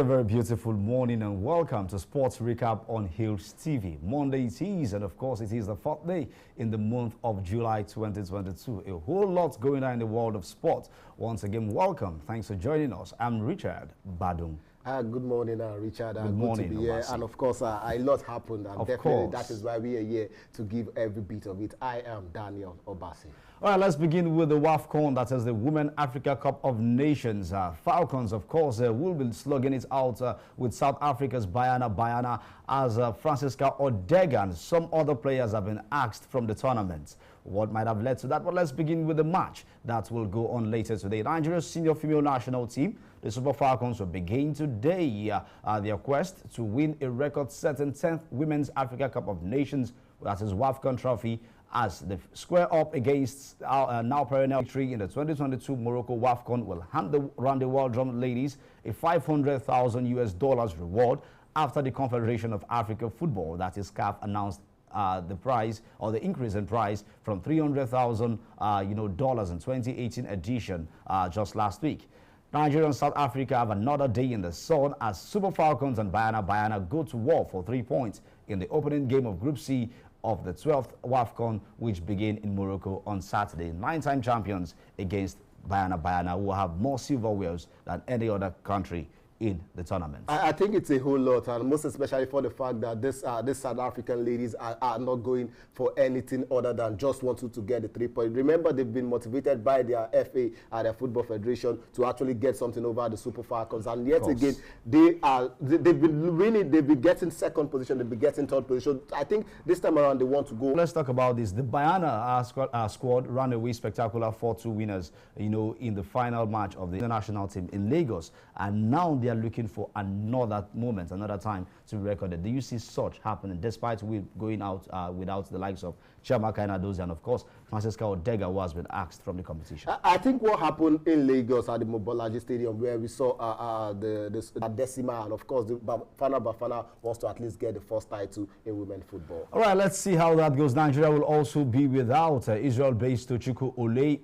a very beautiful morning and welcome to Sports Recap on Hills TV. Monday it is, and of course it is the 4th day in the month of July 2022. A whole lot going on in the world of sport. Once again, welcome. Thanks for joining us. I'm Richard Badung. Good morning, Richard. Good morning, to be here. And of course, a lot happened, and definitely that is why we are here to give every bit of it. I am Daniel Obasi. All right, let's begin with the WAFCON, that is the Women Africa Cup of Nations. Falcons, of course, will be slugging it out with South Africa's Banyana as Francisca Ordega and some other players have been axed from the tournament. What might have led to that? But let's begin with the match that will go on later today. Nigeria's senior female national team, the Super Falcons, will begin today their quest to win a record-setting 10th Women's Africa Cup of Nations, that is WAFCON trophy, as they square up against now perennial victory in the 2022 Morocco WAFCON. Will hand the round the world drum ladies a $500,000 reward after the Confederation of Africa Football, that is CAF, announced the prize, or the increase in price, from $300,000 dollars in 2018 edition just last week. Nigeria and South Africa have another day in the sun as Super Falcons and Banyana go to war for 3 points in the opening game of Group C of the 12th WAFCON, which begin in Morocco on Saturday. 9-time champions against Banyana, who have more silverwares than any other country in the tournament. I think it's a whole lot, and most especially for the fact that this South African ladies are not going for anything other than just wanting to get the 3 points. Remember, they've been motivated by their FA and their Football Federation to actually get something over the Super Falcons, and yet again they've been winning. They've been getting second position, they've been getting third position. I think this time around they want to go. Let's talk about this. The Banyana squad ran away spectacular 4-2 winners, in the final match of the international team in Lagos, and now they are looking for another moment, another time to record it. Do you see such happening, despite we going out without the likes of Chiamaka Nnadozie and, of course, Francisca Ordega, who has been axed from the competition? I think what happened in Lagos at the Mobolaji Stadium, where we saw the Decima, and of course the Bafana wants to at least get the first title in women's football. All right, let's see how that goes. Nigeria will also be without Israel-based Tochukwu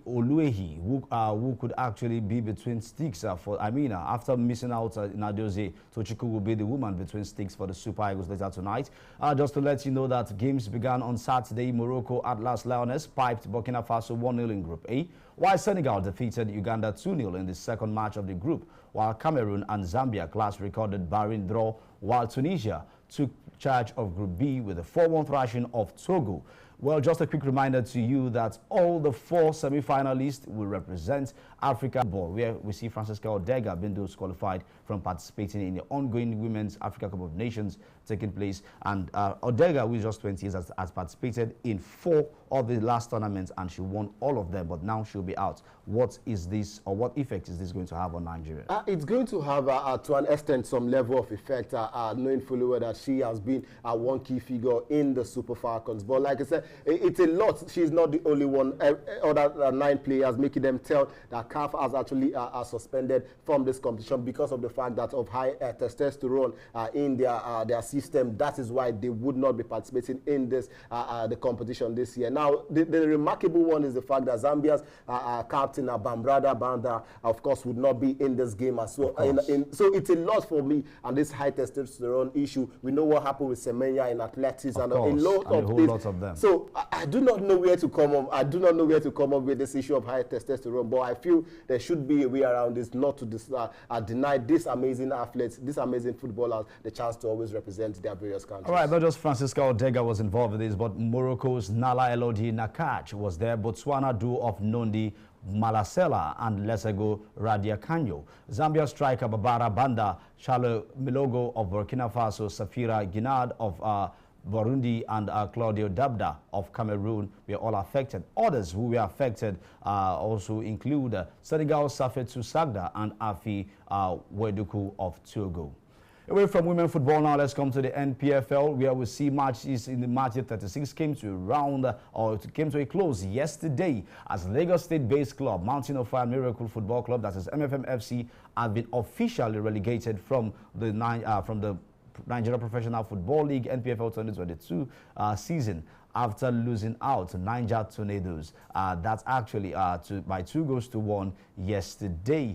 Oluehi, who could actually be between sticks after missing out Nnadozie. Tochukwu will be the woman between sticks for the Super Eagles later tonight. Just to let you know that games began on Saturday. Morocco Atlas Lioness piped Burkina Faso 1-0 in Group A, while Senegal defeated Uganda 2-0 in the second match of the group, while Cameroon and Zambia class recorded barren draw, while Tunisia took charge of Group B with a 4-1 thrashing of Togo. Well, just a quick reminder to you that all the 4 semi-finalists will represent Africa ball, where we see Francisca Ordega being disqualified from participating in the ongoing Women's Africa Cup of Nations taking place. And Ordega, who is just 20 years, has participated in 4 of the last tournaments, and she won all of them, but now she'll be out. What is this, or what effect is this going to have on Nigeria? It's going to have, to an extent, some level of effect, knowing fully well that she has been one key figure in the Super Falcons. But like I said, it's a lot. She's not the only one. Other 9 players, making them tell that CAF has actually suspended from this competition because of the fact that of high testosterone in their system. That is why they would not be participating in this the competition this year. Now, the remarkable one is the fact that Zambia's captain Bambrada Banda, of course, would not be in this game as well. So it's a lot for me, and this high testosterone issue. We know what happened with Semenya in athletics, and a lot of them. So I do not know where to come up. I do not know where to come up with this issue of high testosterone, but I feel there should be a way around this, not to deny these amazing athletes, these amazing footballers, the chance to always represent their various countries. All right, not just Francisca Ordega was involved in this, but Morocco's Nala Elodie Nakach was there. Botswana duo of Nondi Malasela and Lesego Radiakanyo. Zambia striker Babara Banda, Charles Milogo of Burkina Faso, Safira Ginard of Burundi, and Claudio Dabda of Cameroon were all affected. Others who were affected also include Senegal's Safetou Sagda and Afi Weduku of Togo. Away from women football now, let's come to the NPFL, where we see matches in the match 36 came to a close yesterday as Lagos State-based club Mountain of Fire Miracle Football Club, that is MFM FC, have been officially relegated from the Nigeria Professional Football League NPFL 2022 season after losing out to Niger Tornadoes. That's actually by 2-1 yesterday.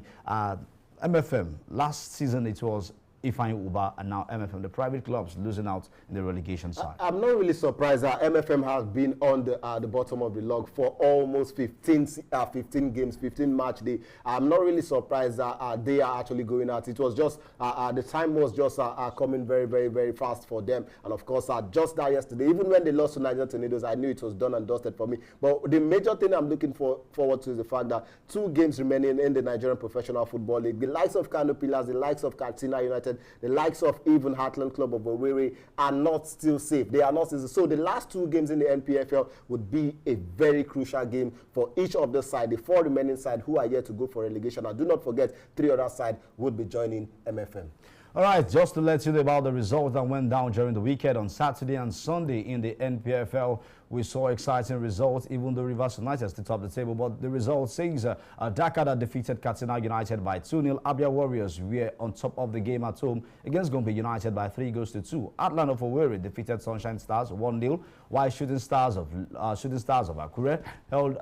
MFM, last season it was Ifeanyi Uba, and now MFM, the private clubs, losing out in the relegation side. I'm not really surprised that MFM has been on the bottom of the log for almost 15 games, 15 match day. I'm not really surprised that they are actually going out. It was just, the time was just coming very, very, very fast for them. And of course, just that yesterday, even when they lost to Niger Tornadoes, I knew it was done and dusted for me. But the major thing I'm looking forward to is the fact that 2 games remaining in the Nigerian Professional Football League. The likes of Kano Pillars, the likes of Katsina United, the likes of even Heartland Club of Owerri are not still safe. They are not safe. So the last 2 games in the NPFL would be a very crucial game for each of the side, the 4 remaining side who are yet to go for relegation. And do not forget, 3 other side would be joining MFM. All right, just to let you know about the results that went down during the weekend on Saturday and Sunday in the NPFL. We saw exciting results, even though Rivers United still top the table. But the result says Dakar that defeated Katsina United by 2-0. Abia Warriors were on top of the game at home against Gombe United by 3-2. Atlan of Owerri defeated Sunshine Stars 1-0, while Shooting Stars of Akure held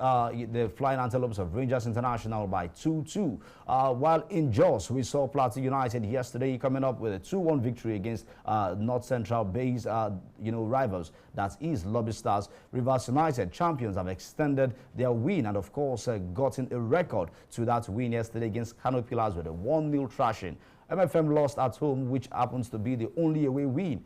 the Flying Antelopes of Rangers International by 2-2. While in Jos, we saw Plateau United yesterday coming up with a 2-1 victory against North Central Bay's rivals, that is Lobby Stars. Rivers United, champions, have extended their win and, of course, gotten a record to that win yesterday against Kano Pillars with a 1-0 thrashing. MFM lost at home, which happens to be the only away win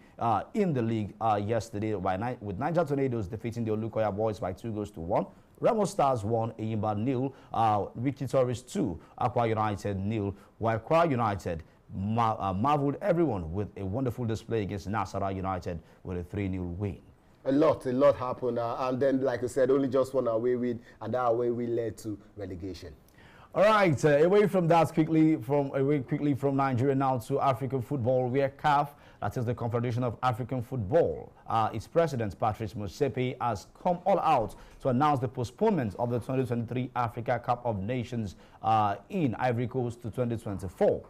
in the league yesterday, with Niger Tornadoes defeating the Olukoya Boys by 2-1. Remo Stars 1, Eyimba 0, Wiki Tourist 2, Akwa United 0, while Kwa United marveled everyone with a wonderful display against Nasara United with a 3-0 win. A lot happened, and then, like I said, only just one away win, and that away win led to relegation. All right, away from that, quickly from Nigeria now to African football, where CAF, that is the Confederation of African Football, its president, Patrice Motsepe, has come all out to announce the postponement of the 2023 Africa Cup of Nations in Ivory Coast to 2024.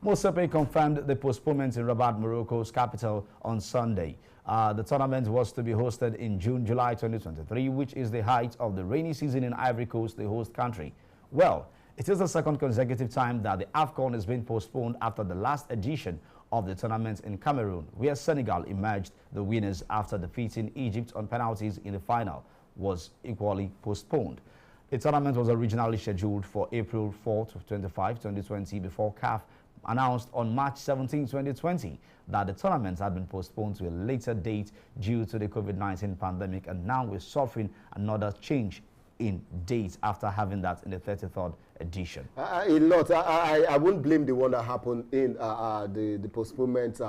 Motsepe confirmed the postponement in Rabat, Morocco's capital, on Sunday. The tournament was to be hosted in June-July 2023, which is the height of the rainy season in Ivory Coast, the host country. Well, it is the second consecutive time that the AFCON has been postponed after the last edition of the tournament in Cameroon, where Senegal emerged the winners after defeating Egypt on penalties in the final, was equally postponed. The tournament was originally scheduled for April 4 to 25, 2020, before CAF announced on March 17, 2020, that the tournament had been postponed to a later date due to the COVID-19 pandemic, and now we're suffering another change in date after having that in the 33rd edition. A lot. I wouldn't blame the one that happened in the postponement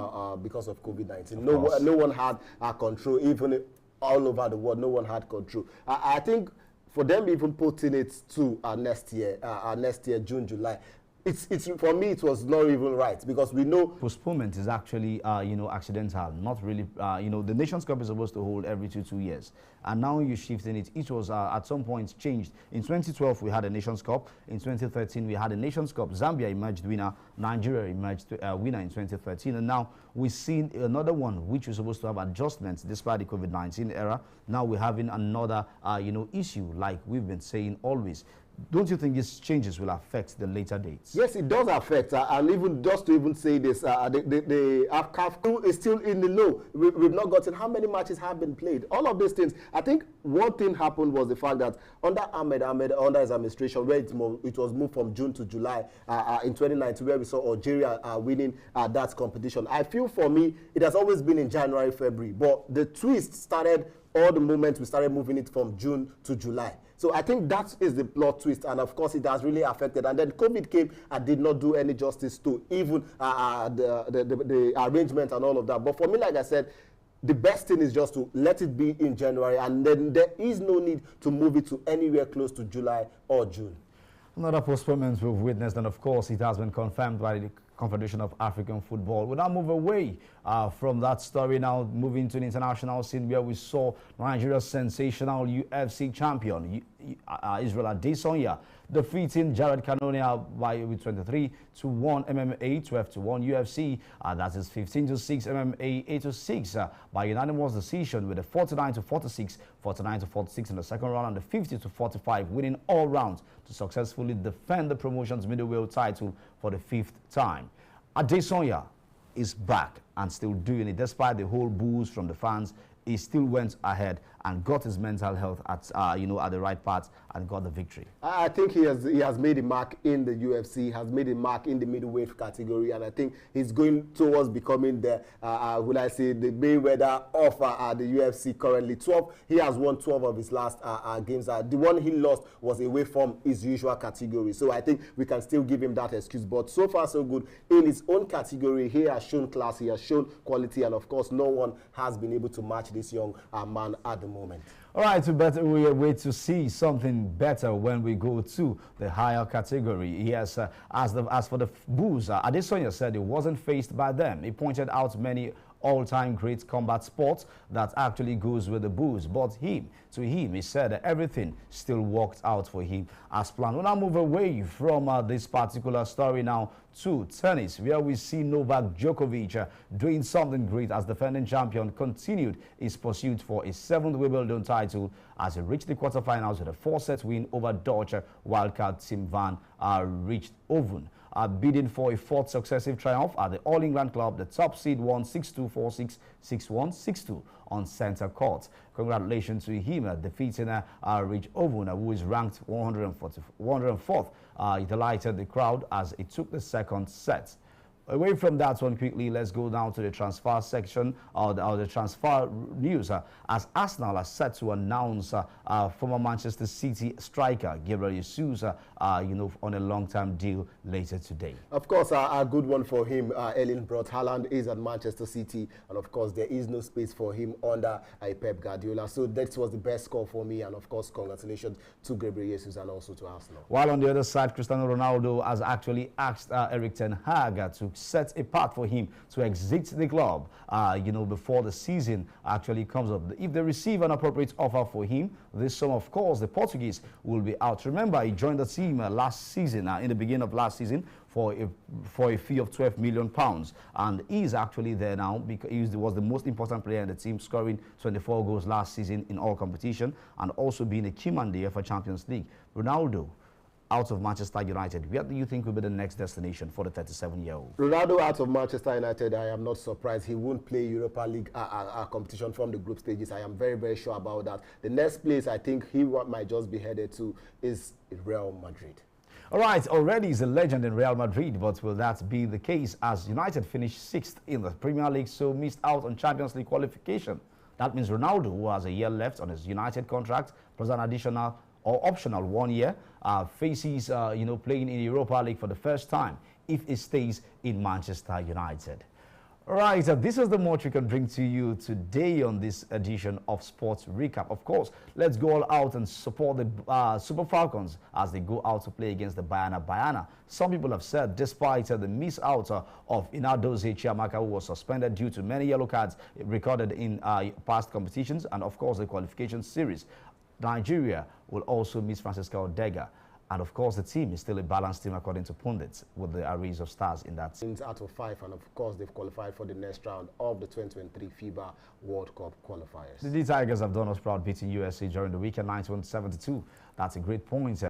because of COVID-19. No one had control, even all over the world. No one had control. I think for them even putting it to next year, June, July. It's for me, it was not even right, because we know postponement is actually accidental, not really. The Nations Cup is supposed to hold every two years, and now you're shifting it. It was at some point changed. In 2012 we had a Nations Cup. In 2013 we had a Nations Cup. Zambia emerged winner. Nigeria emerged winner in 2013, and now we've seen another one which was supposed to have adjustments despite the COVID-19 era. Now we're having another issue, like we've been saying always. Don't you think these changes will affect the later dates? Yes, it does affect, and even just to even say this, the AFCAF is still in the know. We've not gotten how many matches have been played. All of these things. I think one thing happened was the fact that under Ahmed, under his administration, where it was moved from June to July in 2019, where we saw Algeria winning that competition. I feel for me, it has always been in January, February, but the twist started all the moment we started moving it from June to July. So I think that is the plot twist, and of course it has really affected. And then COVID came and did not do any justice to even the arrangement and all of that. But for me, like I said, the best thing is just to let it be in January, and then there is no need to move it to anywhere close to July or June. Another postponement we've witnessed, and of course it has been confirmed by the Confederation of African Football. We'll now move away from that story, now moving to the international scene, where we saw Nigeria's sensational UFC champion, Israel Adesanya, defeating Jared Cannonier with 23-1 MMA, 12-1 UFC. That is 15-6 MMA, 8-6 by unanimous decision, with a 49-46, 49-46 in the second round, and the 50-45, winning all rounds to successfully defend the promotion's middleweight title for the 5th time. Adesanya is back and still doing it. Despite the whole boos from the fans, he still went ahead and got his mental health at at the right part and got the victory. I think he has made a mark in the UFC, has made a mark in the middleweight category, and I think he's going towards becoming the will I say the Mayweather of the UFC currently. He has won 12 of his last games. The one he lost was away from his usual category, so I think we can still give him that excuse. But so far so good in his own category. He has shown class, he has shown quality, and of course no one has been able to match this young man at the moment. All right, we wait to see something better when we go to the higher category. Yes, as for the boos, Adesanya said he wasn't faced by them. He pointed out many all-time great combat sports that actually goes with the boos. But to him, he said that everything still worked out for him as planned. We'll now move away from this particular story now to tennis, where we see Novak Djokovic doing something great as defending champion continued his pursuit for a 7th Wimbledon title as he reached the quarterfinals with a 4-set win over Dutch wildcard Tim van Rijthoven. Bidding for a 4th successive triumph at the All England Club, the top seed won 6-2, 4-6, 6-1, 6-2 on center court. Congratulations to him defeating Rijthoven, who is ranked 104th. He delighted the crowd as he took the 2nd set. Away from that one quickly, let's go down to the transfer section or the transfer news as Arsenal are set to announce former Manchester City striker Gabriel Jesus on a long-term deal later today. Of course, a good one for him. Erling Braut Haaland is at Manchester City, and of course there is no space for him under Pep Guardiola. So that was the best call for me, and of course congratulations to Gabriel Jesus and also to Arsenal. While on the other side, Cristiano Ronaldo has actually asked Erik ten Hag to set a path for him to exit the club, before the season actually comes up. If they receive an appropriate offer for him, this summer, of course, the Portuguese will be out. Remember, he joined the team last season, in the beginning of last season, for a fee of £12 million, and he's actually there now because he was the most important player in the team, scoring 24 goals last season in all competition and also being a key man there for Champions League. Ronaldo out of Manchester United, where do you think will be the next destination for the 37-year-old? Ronaldo out of Manchester United, I am not surprised. He won't play Europa League competition from the group stages. I am very, very sure about that. The next place I think he might just be headed to is Real Madrid. All right, already he's a legend in Real Madrid, but will that be the case as United finished 6th in the Premier League, so missed out on Champions League qualification? That means Ronaldo, who has a year left on his United contract, plus an additional or optional 1 year, faces playing in Europa League for the first time if he stays in Manchester United. All right, this is the much we can bring to you today on this edition of Sports Recap. Of course, let's go all out and support the Super Falcons as they go out to play against the Bayana. Some people have said, despite the miss out of Inadozie Chiamaka, who was suspended due to many yellow cards recorded in past competitions and, of course, the qualification series, Nigeria will also miss Francisca Odega. And of course, the team is still a balanced team according to pundits with the arrays of stars in that team. Out of 5, and of course, they've qualified for the next round of the 2023 FIBA World Cup qualifiers. The Tigers have done us proud, beating USA during the weekend 91-72. That's a great point.